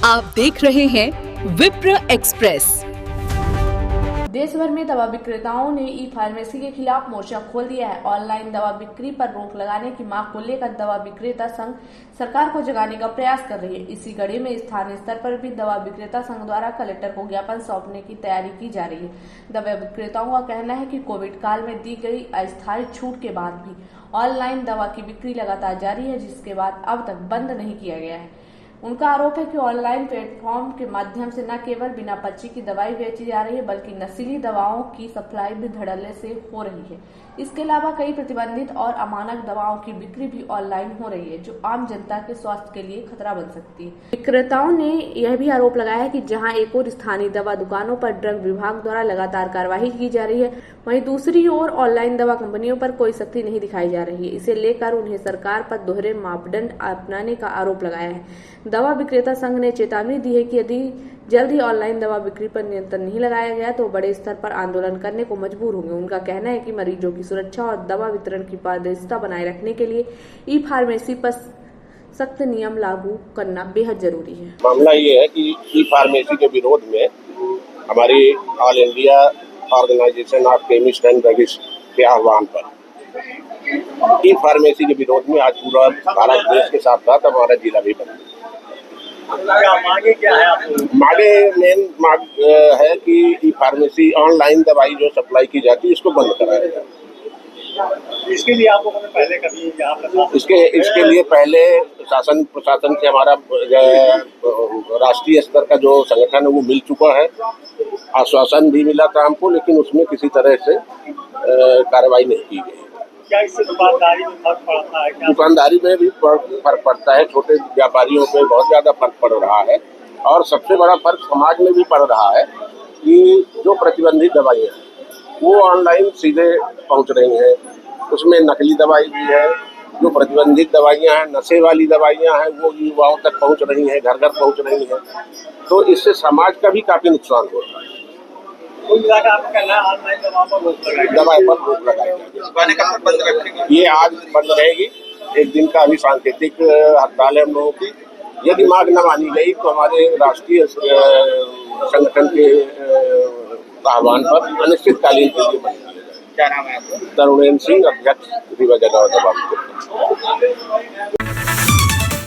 आप देख रहे हैं विप्र एक्सप्रेस। देश भर में दवा विक्रेताओं ने ई फार्मेसी के खिलाफ मोर्चा खोल दिया है। ऑनलाइन दवा बिक्री पर रोक लगाने की मांग को लेकर दवा विक्रेता संघ सरकार को जगाने का प्रयास कर रही है। इसी कड़ी में स्थानीय स्तर पर भी दवा विक्रेता संघ द्वारा कलेक्टर को ज्ञापन सौंपने की तैयारी की जा रही है। दवा विक्रेताओं का कहना है कि कोविड काल में दी गई अस्थायी छूट के बाद भी ऑनलाइन दवा की बिक्री लगातार जारी है, जिसके बाद अब तक बंद नहीं किया गया है। उनका आरोप है कि ऑनलाइन प्लेटफॉर्म के माध्यम से न केवल बिना पर्ची की दवाई बेची जा रही है, बल्कि नशीली दवाओं की सप्लाई भी धड़ल्ले से हो रही है। इसके अलावा कई प्रतिबंधित और अमानक दवाओं की बिक्री भी ऑनलाइन हो रही है, जो आम जनता के स्वास्थ्य के लिए खतरा बन सकती है। विक्रेताओं ने यह भी आरोप लगाया है कि जहां एक ओर स्थानीय दवा दुकानों पर ड्रग विभाग द्वारा लगातार कार्रवाई की जा रही है, वहीं दूसरी ओर ऑनलाइन दवा कंपनियों पर कोई सख्ती नहीं दिखाई जा रही है। इसे लेकर उन्हें सरकार पर दोहरे मापदंड अपनाने का आरोप लगाया है। दवा विक्रेता संघ ने चेतावनी दी है कि यदि जल्द ही ऑनलाइन दवा बिक्री पर नियंत्रण नहीं लगाया गया तो बड़े स्तर पर आंदोलन करने को मजबूर होंगे। उनका कहना है कि मरीजों की सुरक्षा और दवा वितरण की पारदर्शिता बनाए रखने के लिए ई फार्मेसी पर सख्त नियम लागू करना बेहद जरूरी है। मामला ये है कि ई फार्मेसी के विरोध में हमारी all India organisation of chemist and druggist के आह्वान पर ई फार्मेसी के विरोध में आज पूरा भारत देश के साथ साथ हमारा जिला भी बना। मांगे क्या है आपको? मांगे मेन मांग है कि ई फार्मेसी ऑनलाइन दवाई जो सप्लाई की जाती है इसको बंद कराया जाए। इसके लिए आपको पहले कभी इसके लिए पहले प्रशासन से हमारा राष्ट्रीय स्तर का जो संगठन है वो मिल चुका है। आश्वासन भी मिला था हमको, लेकिन उसमें किसी तरह से कार्रवाई नहीं की गई। क्या इससे दुकानदारी में फर्क पड़ता है? दुकानदारी में भी फर्क पड़ता है, छोटे व्यापारियों पे बहुत ज्यादा फर्क पड़ रहा है। और सबसे बड़ा फर्क समाज में भी पड़ रहा है कि जो प्रतिबंधित दवाइयाँ हैं वो ऑनलाइन सीधे पहुंच रही हैं। उसमें नकली दवाई भी है, जो प्रतिबंधित दवाइयाँ हैं, नशे वाली दवाइयाँ हैं, वो युवाओं तक पहुंच रही हैं, घर घर पहुंच रही हैं। तो इससे समाज का भी काफी नुकसान हो रहा है। दवाई पर रोक लगाई ये आज बंद रहेगी। एक दिन का अभी सांकेतिक हड़ताल है हम लोगों की। यदि मांग न मानी गई तो हमारे राष्ट्रीय संगठन के आह्वान पर अनिश्चितकालीन के लिए बंद किया जाए। क्या नाम है आपका? तरुणेन्द्र सिंह, अध्यक्ष दवा।